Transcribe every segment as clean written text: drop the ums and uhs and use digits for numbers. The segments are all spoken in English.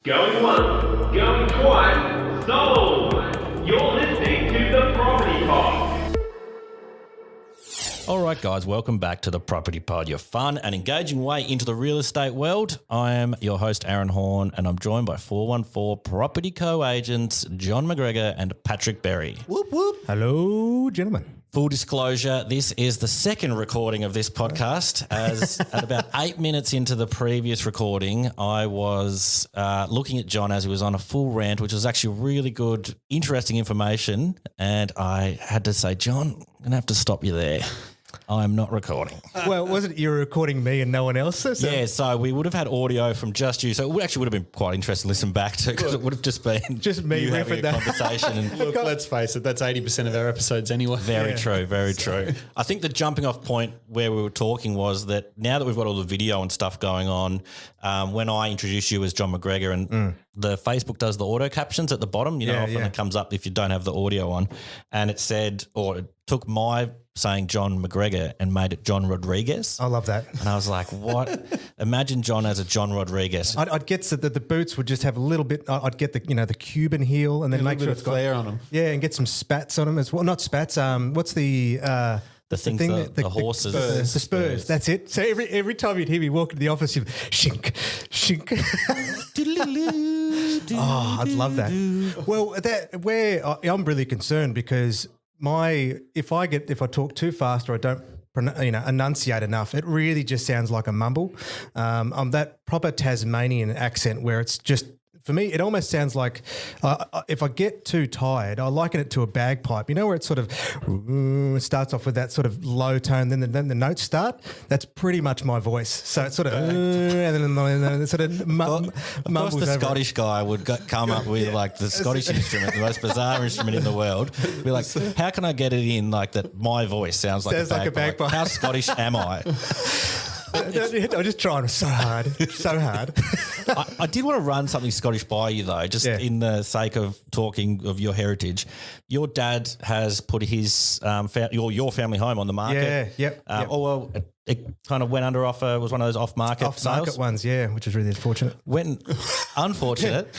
Going once, going twice, sold! You're listening to The Property Pod. All right, guys, welcome back to The Property Pod, your fun and engaging way into the real estate world. I am your host, Aaron Horn, and I'm joined by 414 Property Co-agents John McGregor and Patrick Berry. Whoop, whoop. Hello, gentlemen. Full disclosure, this is the second recording of this podcast, as at about 8 minutes into the previous recording, I was looking at John as he was on a full rant, which was actually really good, interesting information, and I had to say, John, I'm going to have to stop you there. I'm not recording. Well, wasn't you recording me and no one else? So. Yeah, so we would have had audio from just you. So it actually would have been quite interesting to listen back to, because it would have just been just me you having a that conversation. And Look, let's face it, that's 80% of our episodes anyway. Very true, very true. I think the jumping off point where we were talking was that now that we've got all the video and stuff going on, when I introduced you as John McGregor and the Facebook does the auto captions at the bottom, often it comes up if you don't have the audio on, and it said, or it took my saying John McGregor and made it John Rodriguez. I love that. And I was like, what? Imagine John as a John Rodriguez. I'd get that the boots would just have a little bit. I'd get the Cuban heel and then make sure it's got flair on them. Yeah, and get some spats on them as well. Not spats. What's the thing the horses. The spurs. That's it. So every time you'd hear me walk into the office, you'd shink, shink. Oh, I'd love that. Well, I'm really concerned because if I talk too fast or I don't enunciate enough, it really just sounds like a mumble. I'm that proper Tasmanian accent where it's just, for me, it almost sounds like if I get too tired, I liken it to a bagpipe. You know where it sort of starts off with that sort of low tone, then the notes start? That's pretty much my voice. So it's sort of and then it sort of mumbles. Of course, the Scottish guy would come up with like the Scottish instrument, the most bizarre instrument in the world. Be like, how can I get it in like that? My voice sounds like a bagpipe. How Scottish am I? I'm just trying so hard. I did want to run something Scottish by you though, just in the sake of talking of your heritage. Your dad has put his your family home on the market. Yeah, yep. Oh well, it kind of went under offer. Was one of those off-market sales. Ones, yeah, which is really unfortunate. Unfortunate.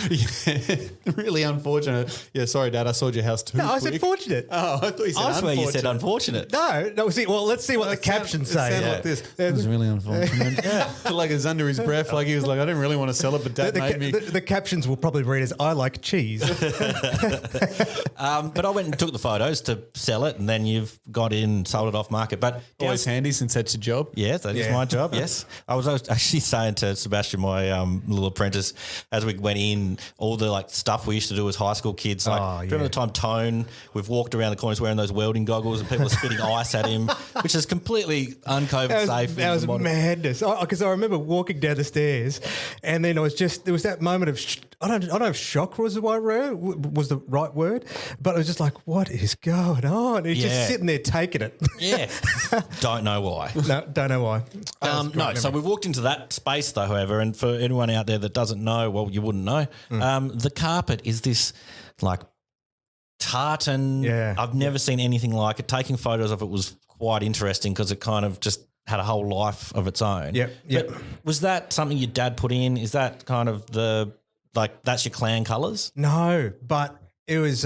Really unfortunate. Yeah, sorry, Dad, I sold your house too quick. I said fortunate. Oh, I thought you said I swear unfortunate. you said unfortunate. No. See, well, let's see what the captions say. It sounded like this. It was really unfortunate. Like it was under his breath, like he was like, I didn't really want to sell it, but Dad made me. The captions will probably read as, I like cheese. But I went and took the photos to sell it, and then you've got in and sold it off market. But Always handy since that's your job. Yes, that is my job, yes. I was actually saying to Sebastian, my little apprentice, as we went in, all the like stuff we used to do as high school kids. Like, remember the time Tone, we've walked around the corners wearing those welding goggles and people are spitting ice at him, which is completely un-COVID safe. That was madness. Because I remember walking down the stairs and then there was that moment of, I don't know if shock was the right word, but it was just like, what is going on? He's just sitting there taking it. Yeah. Don't know why. No, don't know why. No, so we've walked into that space though, however, and for anyone out there that doesn't know, well, you wouldn't know, the carpet is this like tartan. Yeah. I've never seen anything like it. Taking photos of it was quite interesting because it kind of just had a whole life of its own. Yep. But was that something your dad put in? Is that kind of that's your clan colours? No, but it was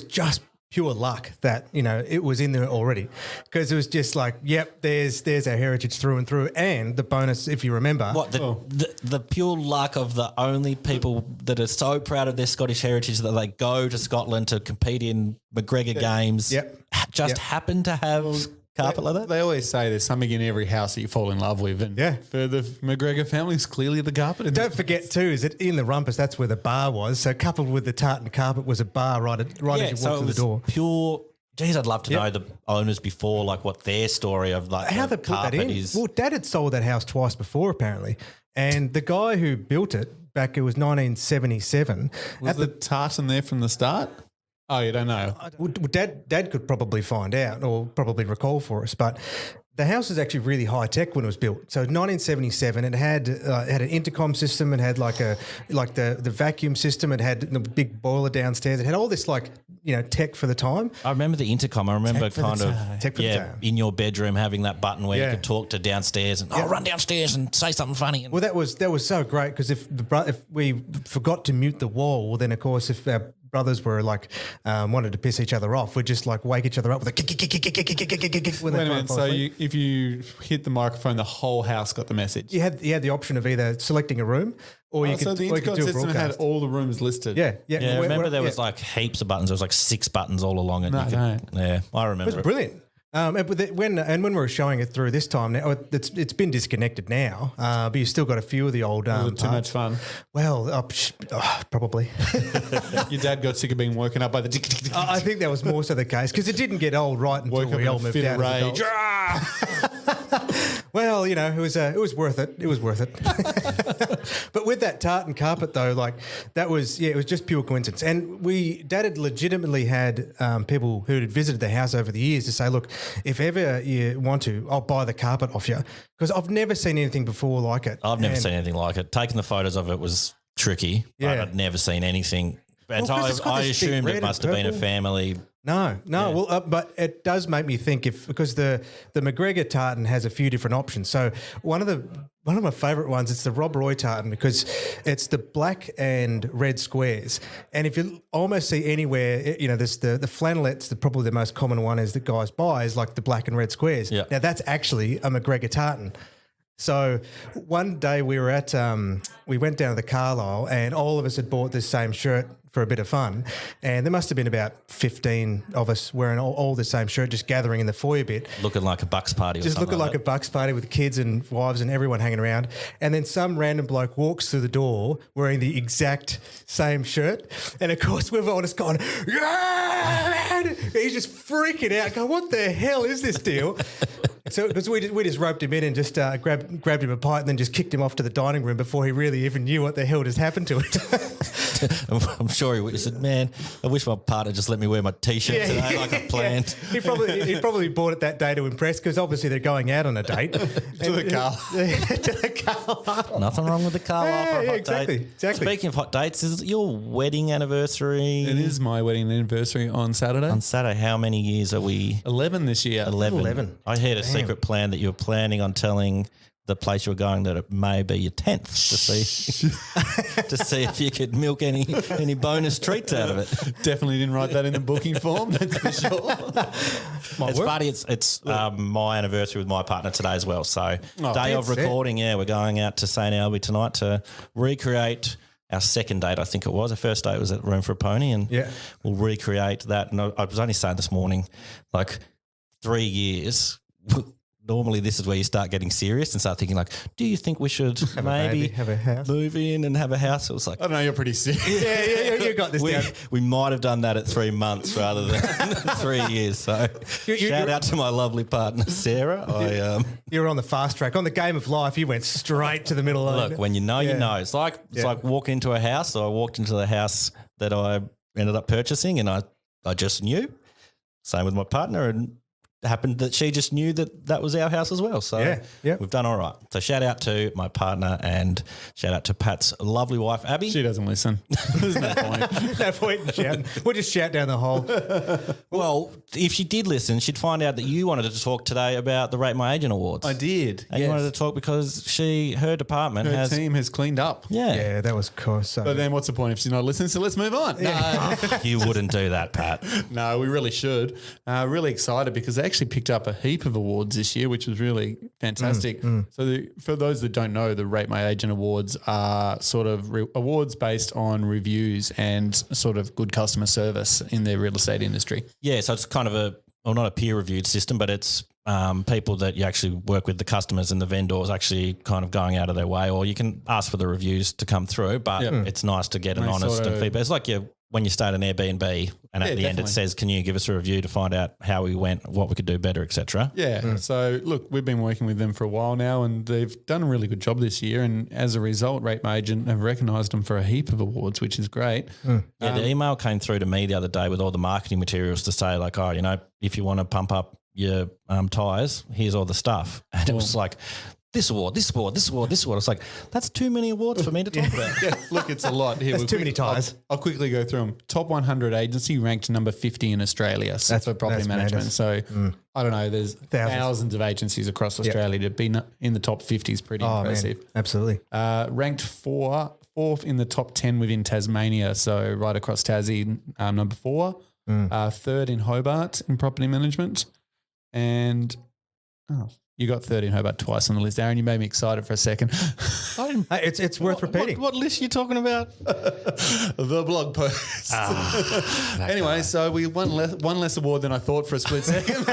just pure luck that, it was in there already, because it was just like, yep, there's our heritage through and through. And the bonus, if you remember. What, the pure luck of the only people that are so proud of their Scottish heritage that they go to Scotland to compete in McGregor games happen to have carpet like that? They always say there's something in every house that you fall in love with. And for the McGregor family, it's clearly the carpet. And don't forget too, is that in the rumpus, that's where the bar was. So coupled with the tartan carpet was a bar right as you walked through the door. Pure. Geez, I'd love to know the owners before, like what their story of like how the they put that carpet in. is. Well, Dad had sold that house twice before apparently, and the guy who built it back, it was 1977. Was the tartan there from the start? Oh, you don't know. Well, Dad could probably find out or probably recall for us, but The house is actually really high tech when it was built. So 1977, it had an intercom system. It had the vacuum system. It had the big boiler downstairs. It had all this tech for the time. I remember the intercom. I remember Tech for the time. in your bedroom having that button where Yeah. you could talk to downstairs and run downstairs and say something funny. Well, that was so great because if we forgot to mute the wall, well, then of course if our brothers were wanted to piss each other off, we'd just wake each other up with a Wait a minute. So if you hit the microphone, the whole house got the message. you had the option of either selecting a room or you could so the or you could intercom do a system had broadcast. all the rooms listed. Yeah. I remember there was yeah. heaps of buttons. There was 6 buttons all along it. No, no. Yeah, I remember. It was brilliant. When we were showing it through this time now, it's been disconnected now, but you still got a few of the old. Was it too much parts. fun? Well, probably. Your dad got sick of being woken up by the I think that was more so the case because it didn't get old right until woke up we in all a moved fit out of as rage. adults. Well, it was worth it. It was worth it. But with that tartan carpet though, it was just pure coincidence. And Dad had legitimately had people who had visited the house over the years to say, look, if ever you want to, I'll buy the carpet off you because I've never seen anything before like it. I've never seen anything like it. Taking the photos of it was tricky, but Yeah. I'd never seen anything. And Well, 'cause it's got I this thick assumed red it and must have been a purple. family. No. Well, but it does make me think because the McGregor tartan has a few different options. So one of my favourite ones, it's the Rob Roy tartan because it's the black and red squares. And if you almost see anywhere, there's the flannelettes, probably the most common one is that guys buy is the black and red squares. Yeah. Now that's actually a McGregor tartan. So one day we went down to the Carlisle and all of us had bought this same shirt for a bit of fun. And there must have been about 15 of us wearing all the same shirt, just gathering in the foyer bit. Looking like a bucks party or Just something looking like a bucks party with kids and wives and everyone hanging around. And then some random bloke walks through the door wearing the exact same shirt. And of course, we've all just gone, yeah! He's just freaking out, going, what the hell is this deal? So because we just roped him in and just grabbed him a pint and then just kicked him off to the dining room before he really even knew what the hell just happened to him. I'm sure he said, man, I wish my partner just let me wear my T-shirt today like I planned. He probably bought it that day to impress because obviously they're going out on a date. To the car. To the car. Nothing wrong with the car for a hot exactly, date. exactly. Speaking of hot dates, is it your wedding anniversary? It is my wedding anniversary on Saturday. On Saturday. How many years are we? 11 this year. 11. I heard a secret plan that you were planning on telling the place you were going that it may be your 10th to see if you could milk any bonus treats out of it. Definitely didn't write that in the booking form, that's for sure. It's funny. It's my anniversary with my partner today as well. So day of that's it. recording, we're going out to St. Albie tonight to recreate our second date. I think it was. Our first date was at Room for a Pony, and we'll recreate that. And I was only saying this morning, 3 years. Normally, this is where you start getting serious and start thinking do you think we should maybe have a house? move in and have a house? It was I don't know, you're pretty serious. Yeah, you got this down. we might have done that at 3 months rather than 3 years. So shout out to my lovely partner, Sarah. You're on the fast track. On the game of life, you went straight to the middle line. Look, when you know, you know. It's like walking into a house. So I walked into the house that I ended up purchasing and I just knew. Same with my partner, and it happened that she just knew that was our house as well. So we've done all right. So shout out to my partner and shout out to Pat's lovely wife, Abby. She doesn't listen. There's no point. No point in shouting. We'll just shout down the hole. Well, if she did listen, she'd find out that you wanted to talk today about the Rate My Agent Awards. I did. And you wanted to talk because her department Her has team has cleaned up. Yeah, that was cool. So But then what's the point if she's not listening? So let's move on. You wouldn't do that, Pat. No, we really should. Really excited because they actually picked up a heap of awards this year, which was really fantastic. So for those that don't know, the Rate My Agent Awards are sort of awards based on reviews and sort of good customer service in the real estate industry. Yeah, so it's kind of not a peer-reviewed system, but it's people that you actually work with, the customers and the vendors actually kind of going out of their way, or you can ask for the reviews to come through, but it's nice to get an honest and feedback. It's like when you start an Airbnb and at the end it says, can you give us a review to find out how we went, what we could do better, etc. Yeah. So look, we've been working with them for a while now and they've done a really good job this year. And as a result, Rate My Agent have recognised them for a heap of awards, which is great. Yeah, the email came through to me the other day with all the marketing materials to say if you want to pump up your tyres. Here's all the stuff. And it was like, this award, this award, this award, this award. It's like, that's too many awards for me to talk about. Yeah, look, it's a lot. Here, That's too many tyres. I'll quickly go through them. Top 100 agency ranked number 50 in Australia for property management. madness. So I don't know. There's thousands of agencies across Australia. To be in the top 50 is pretty impressive. Man, absolutely. Ranked fourth in the top 10 within Tasmania. So right across Tassie, number 4. Third in Hobart in property management. And you got third in Hobart twice on the list, Aaron. You made me excited for a second. It's worth repeating. What list are you talking about? The blog post. Anyway, so we won one less award than I thought for a split second.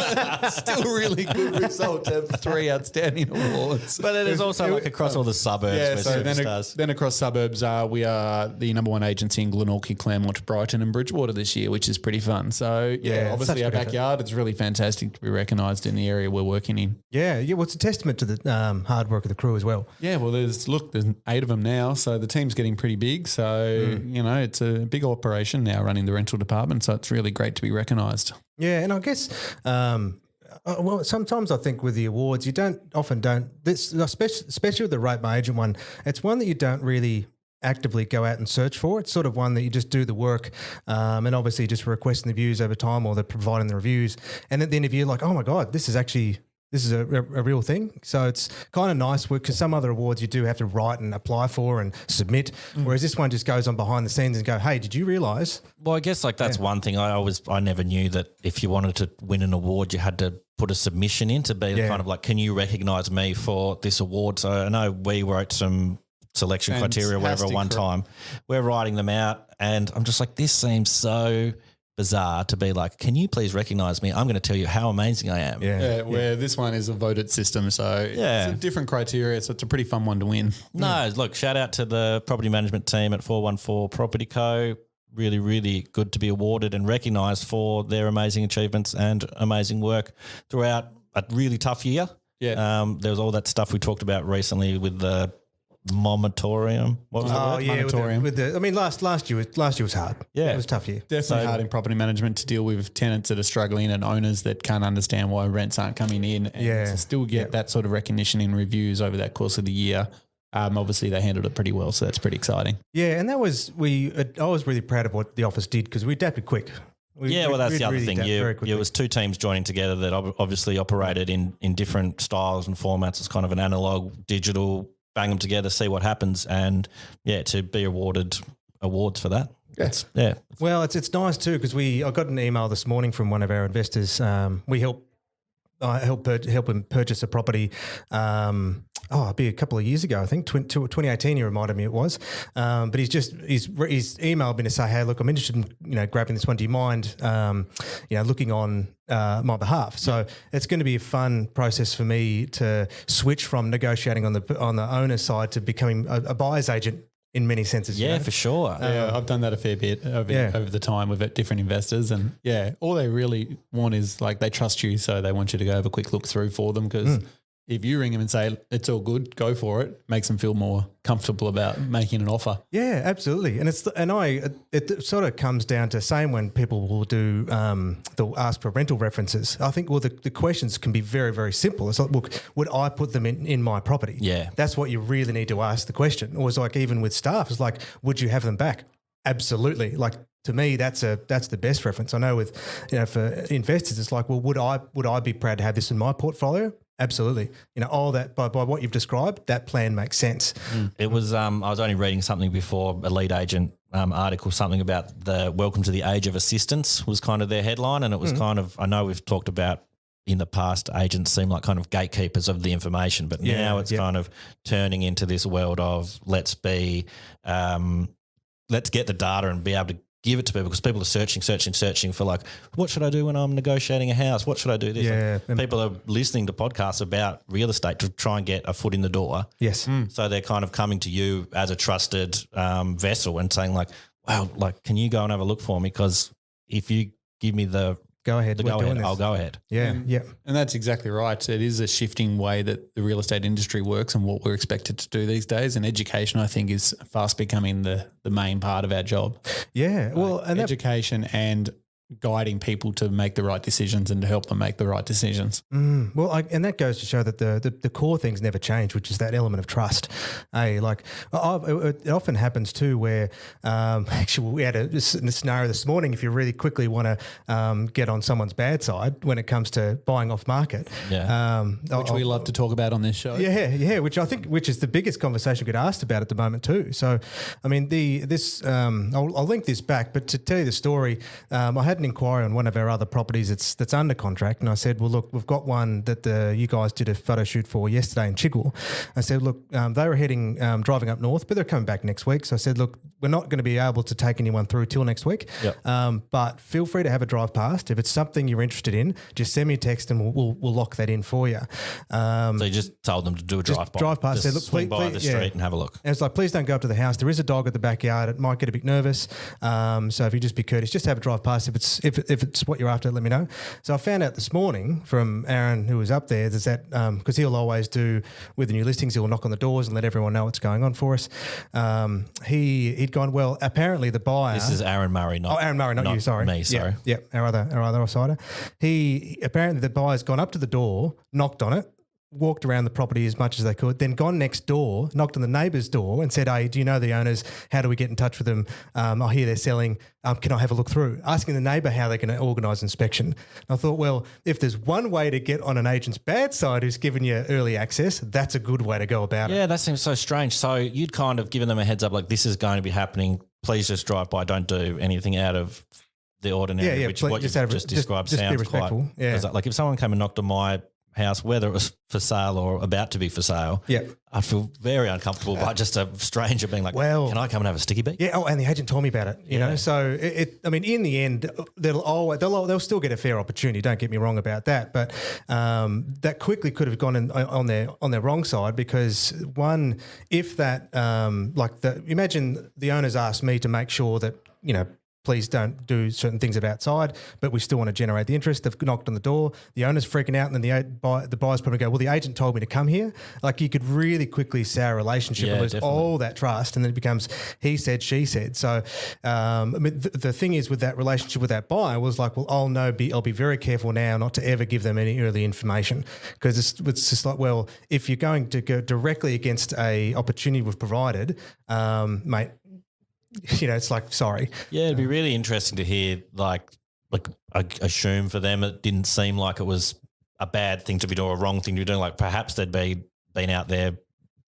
Still really good result to have 3 outstanding awards. But it is also like across all the suburbs. Yeah, where so superstars. then across suburbs, we are the number 1 agency in Glenorchy, Claremont, Brighton and Bridgewater this year, which is pretty fun. So, obviously our backyard, it's really fantastic to be recognised in the area we're working in. Yeah. Well, it's a testament to the hard work of the crew as well. Yeah, well, there's 8 of them now, so the team's getting pretty big. So, it's a big operation now running the rental department, so it's really great to be recognised. Yeah, and I guess, sometimes I think with the awards, you often don't, especially with the Ratemyagent one, it's one that you don't really actively go out and search for. It's sort of one that you just do the work and obviously just requesting the views over time, or they're providing the reviews. And at the end of the year, like, oh my God, this is a real thing. So it's kind of nice because some other awards you do have to write and apply for and submit, whereas this one just goes on behind the scenes and go, hey, did you realise? Well, I guess that's one thing. I never knew that if you wanted to win an award, you had to put a submission in to be kind of like, can you recognise me for this award? So I know we wrote some selection criteria, whatever, at one time. We're writing them out and I'm just like, this seems so bizarre to be like, can you please recognise me? I'm going to tell you how amazing I am. Where this one is a voted system, so it's a different criteria, so it's a pretty fun one to win. No, look, shout out to the property management team at 414 Property Co. Really, really good to be awarded and recognised for their amazing achievements and amazing work throughout a really tough year. Yeah. There was all that stuff we talked about recently with the moratorium. What was the word? Moratorium. Last year was hard. Yeah. It was a tough year. Definitely hard in property management to deal with tenants that are struggling and owners that can't understand why rents aren't coming in. And to still get that sort of recognition in reviews over that course of the year. Obviously they handled it pretty well, so that's pretty exciting. Yeah, and I was really proud of what the office did because we adapted quick. That's the other thing. It was 2 teams joining together that obviously operated in different styles and formats. It's kind of an analog, digital, bang them together, see what happens, and to be awarded awards for that. Well, it's nice too because I got an email this morning from one of our investors. We help him purchase a property. It'd be a couple of years ago, I think 2018. He reminded me it was, but he's emailed me to say, hey, look, I'm interested in grabbing this one. Do you mind looking on my behalf? So it's going to be a fun process for me to switch from negotiating on the owner's side to becoming a buyer's agent in many senses. Yeah, for sure. I've done that a fair bit over the time with different investors, and all they really want is like they trust you, so they want you to go have a quick look through for them because. If you ring them and say, it's all good, go for it, makes them feel more comfortable about making an offer. Yeah, absolutely. And it sort of comes down to same when people will they'll ask for rental references. I think, the questions can be very, very simple. It's like, look, would I put them in my property? Yeah. That's what you really need to ask the question. Or it's like even with staff, it's like, would you have them back? Absolutely. Like, to me, that's the best reference. I know with, for investors, it's like, well, would I be proud to have this in my portfolio? Absolutely. All that by what you've described, that plan makes sense. It was, I was only reading something before, a lead agent article, something about the welcome to the age of assistance was kind of their headline. And it was kind of, I know we've talked about in the past, agents seem like kind of gatekeepers of the information, but now it's kind of turning into this world of let's get the data and be able to give it to people because people are searching for like, what should I do when I'm negotiating a house? What should I do this? Yeah. People are listening to podcasts about real estate to try and get a foot in the door. Yes. So they're kind of coming to you as a trusted vessel and saying like, wow, like, can you go and have a look for me? Because if you give me the go ahead, I'll go ahead. Yeah. Yeah. And that's exactly right. It is a shifting way that the real estate industry works and what we're expected to do these days. And education, I think, is fast becoming the main part of our job. Yeah. Well, and education and guiding people to make the right decisions and to help them make the right decisions. Well, and that goes to show that the core things never change, which is that element of trust. Like it often happens too, where actually we had a scenario this morning. If you really quickly want to get on someone's bad side when it comes to buying off market, Which we love to talk about on this show. Yeah, which is the biggest conversation we get asked about at the moment too. So, I mean, I'll link this back, but to tell you the story, I had an inquiry on one of our other properties that's under contract, and I said, well, look, we've got one that you guys did a photo shoot for yesterday in Chigwell. I said, look, they were driving up north, but they're coming back next week. So I said, look, we're not going to be able to take anyone through till next week. Yep. But feel free to have a drive past. If it's something you're interested in, just send me a text and we'll lock that in for you. So you just told them to do a drive by. Drive past. Just Say, look, swing by the street and have a look. And it's like, please don't go up to the house. There is a dog at the backyard. It might get a bit nervous. So if you just be courteous, just have a drive past. If it's what you're after, let me know. So I found out this morning from Aaron, who was up there, is that because he'll always do with the new listings, he'll knock on the doors and let everyone know what's going on for us. He'd gone, well, apparently the buyer. This is Aaron Murray, not Aaron Murray, not you. Sorry, me. Sorry. Yeah, our other offsider. Apparently the buyer's gone up to the door, knocked on it, walked around the property as much as they could, then gone next door, knocked on the neighbour's door and said, hey, do you know the owners? How do we get in touch with them? I hear they're selling. Can I have a look through? Asking the neighbour how they can organise inspection. And I thought, well, if there's one way to get on an agent's bad side who's given you early access, that's a good way to go about it. Yeah, that seems so strange. So you'd kind of given them a heads up, like this is going to be happening. Please just drive by. Don't do anything out of the ordinary, which what you just described sounds quite. Yeah. Like if someone came and knocked on my house, whether it was for sale or about to be for sale, I'd feel very uncomfortable by just a stranger being like, well, can I come and have a sticky beak? Yeah. Oh, and the agent told me about it, you know? So I mean, in the end, they'll still get a fair opportunity. Don't get me wrong about that. But that quickly could have gone on their wrong side because one, if that, imagine the owners asked me to make sure that, you know, please don't do certain things outside, but we still want to generate the interest. They've knocked on the door. The owner's freaking out, and then the buyer's probably go, well, the agent told me to come here. Like you could really quickly sour a relationship and lose all that trust, and then it becomes he said, she said. So I mean, the thing is with that relationship with that buyer was like, well, I'll be very careful now not to ever give them any early information because it's just like, well, if you're going to go directly against a opportunity we've provided, mate, you know, it's like, sorry. Yeah, it'd be really interesting to hear, like I assume for them it didn't seem like it was a bad thing to be doing or a wrong thing to be doing. Like perhaps they'd been out there,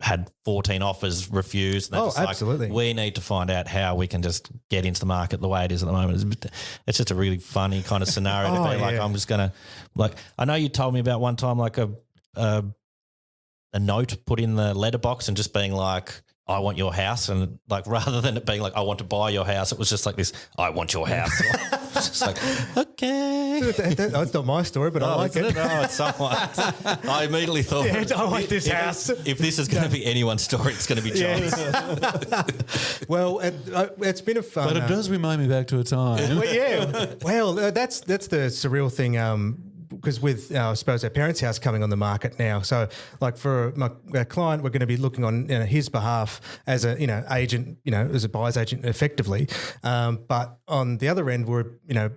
had 14 offers refused. And absolutely. Like, we need to find out how we can just get into the market the way it is at the moment. It's just a really funny kind of scenario to be like, I'm just going to, like, I know you told me about one time like a note put in the letterbox and just being like, I want your house, and like rather than it being like I want to buy your house, it was just like this. I want your house. It's just like okay, that's not my story, but I like it. No, it's someone. I immediately thought, I want this house. If this is going to be anyone's story, it's going to be John's. Well, it's been a fun, but it does remind me back to a time. Well, that's the surreal thing. Because with, I suppose, our parents' house coming on the market now. So, like for our client, we're going to be looking on his behalf as a agent, as a buyer's agent, effectively. But on the other end, we're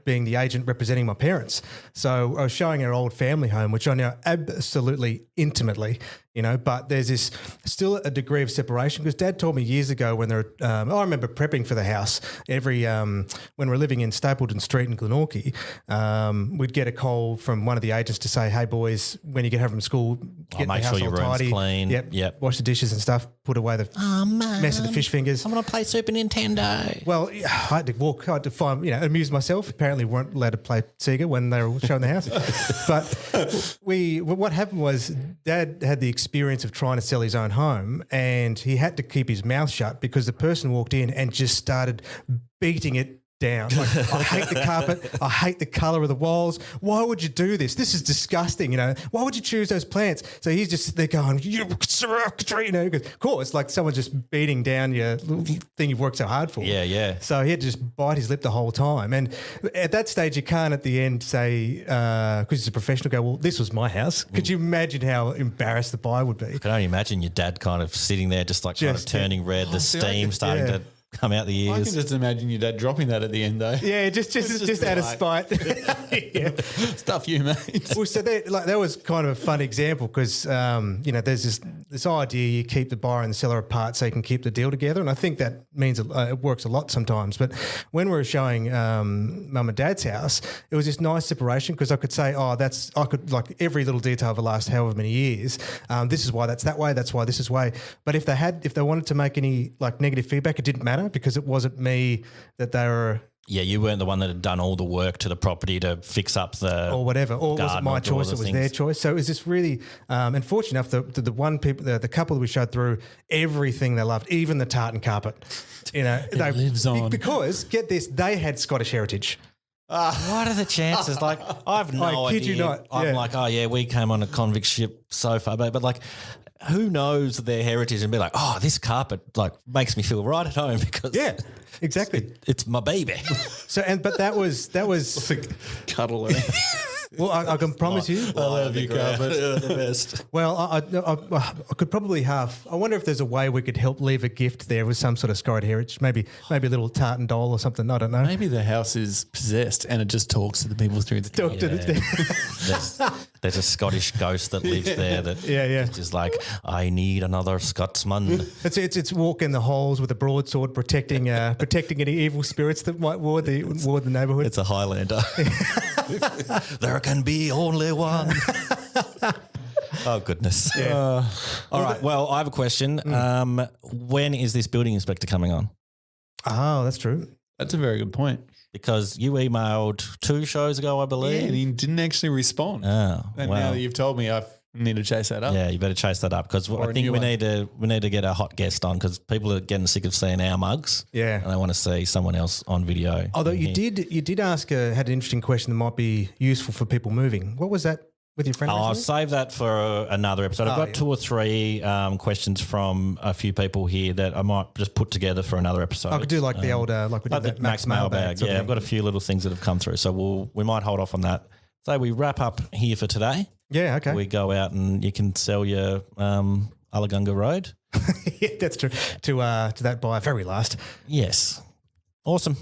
being the agent representing my parents. So I was showing our old family home, which I know absolutely intimately. But there's this still a degree of separation because Dad told me years ago when I remember prepping for the house when we're living in Stapleton Street in Glenorchy, we'd get a call from one of the agents to say, hey boys, when you get home from school, get make the house sure your all room's tidy. clean. Yep. Wash the dishes and stuff, put away the mess of the fish fingers. I want to play Super Nintendo. Well, I had to find, amuse myself. Apparently we weren't allowed to play Sega when they were showing the house. But what happened was Dad had the experience of trying to sell his own home and he had to keep his mouth shut because the person walked in and just started beating it down. Like, I hate the carpet. I hate the colour of the walls. Why would you do this? This is disgusting. Why would you choose those plants? So they're going, cool. It's like someone just beating down your little thing you've worked so hard for. Yeah. So he had to just bite his lip the whole time. And at that stage, you can't at the end say, because he's a professional, go, well, this was my house. Could you imagine how embarrassed the buyer would be? I can only imagine your dad kind of sitting there just kind of turning red, the steam starting to come out the I can ears. just imagine your dad dropping that at the end, though. Yeah, just out of spite. Yeah. Stuff you, mate. Well, so that was kind of a fun example because there's this idea you keep the buyer and the seller apart so you can keep the deal together, and I think that means it works a lot sometimes. But when we were showing Mum and Dad's house, it was this nice separation because I could say, I could like every little detail of the last however many years. This is why that's that way. That's why this is way. But if they wanted to make any like negative feedback, it didn't matter because it wasn't me that they were. Yeah, you weren't the one that had done all the work to the property to fix up the or whatever, or was it garden my or do all choice? the It was things. their choice. So it was just really, and fortunate enough, the couple that we showed through everything they loved, even the tartan carpet. They lives on. because get this, they had Scottish heritage. What are the chances? Like, I've no I kid idea. you not, I'm yeah. like, oh yeah, we came on a convict ship so far back, but like, who knows their heritage and be like, oh, this carpet like makes me feel right at home because Yeah, exactly. it's my baby. So but that was Cuddle. well, I can promise you. I love you, carpet. the best. Well, I could probably I wonder if there's a way we could help leave a gift there with some sort of Scottish heritage, maybe a little tartan doll or something. I don't know. Maybe the house is possessed and it just talks to the people through the Talk to the- There's a Scottish ghost that lives there that Yeah. is like, I need another Scotsman. It's walking the halls with a broadsword protecting any evil spirits that might ward the neighbourhood. It's a Highlander. There can be only one. Oh, goodness. All right. Well, I have a question. When is this building inspector coming on? Oh, that's true. That's a very good point. Because you emailed 2 shows ago, I Yeah, believe. and he didn't actually respond. Oh, And wow. now that you've told me, I need to chase that up. Yeah, you better chase that up because Or I a think new we one. need to get a hot guest on because people are getting sick of seeing our mugs. Yeah. And they want to see someone else on video. Although in you here. did ask had an interesting question that might be useful for people moving. What was that with your friend? I'll recently? save that for another episode. I've got 2 or 3 questions from a few people here that I might just put together for another episode. I could do like the old like we did Like the that Max mailbag. sort of Yeah, I've thing. got a few little things that have come through. So we might hold off on that. So we wrap up here for today. Yeah, okay. We go out and you can sell your Allagunga Road. Yeah, that's true. To that buyer, very last. Yes. Awesome.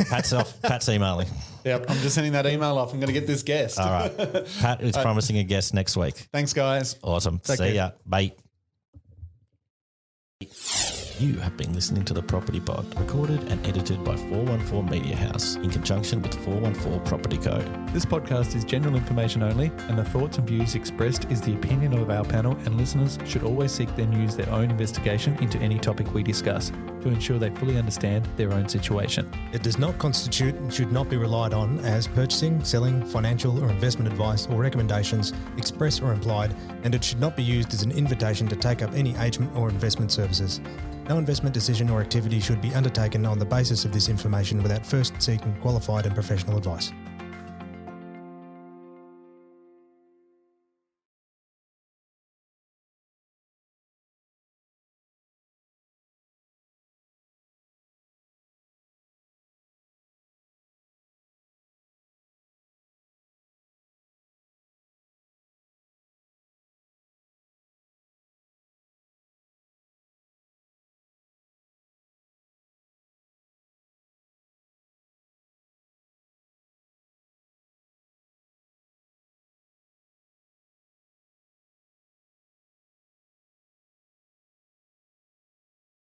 Pat's off. Pat's emailing. Yep, I'm just sending that email off. I'm going to get this guest. All right. Pat is promising a guest next week. Thanks, guys. Awesome. See care. ya. Bye. You have been listening to The Property Pod, recorded and edited by 414 Media House in conjunction with 414 Property Code. This podcast is general information only, and the thoughts and views expressed is the opinion of our panel, and listeners should always seek then use their own investigation into any topic we discuss to ensure they fully understand their own situation. It does not constitute and should not be relied on as purchasing, selling, financial or investment advice or recommendations, express or implied, and it should not be used as an invitation to take up any agent or investment services. No investment decision or activity should be undertaken on the basis of this information without first seeking qualified and professional advice.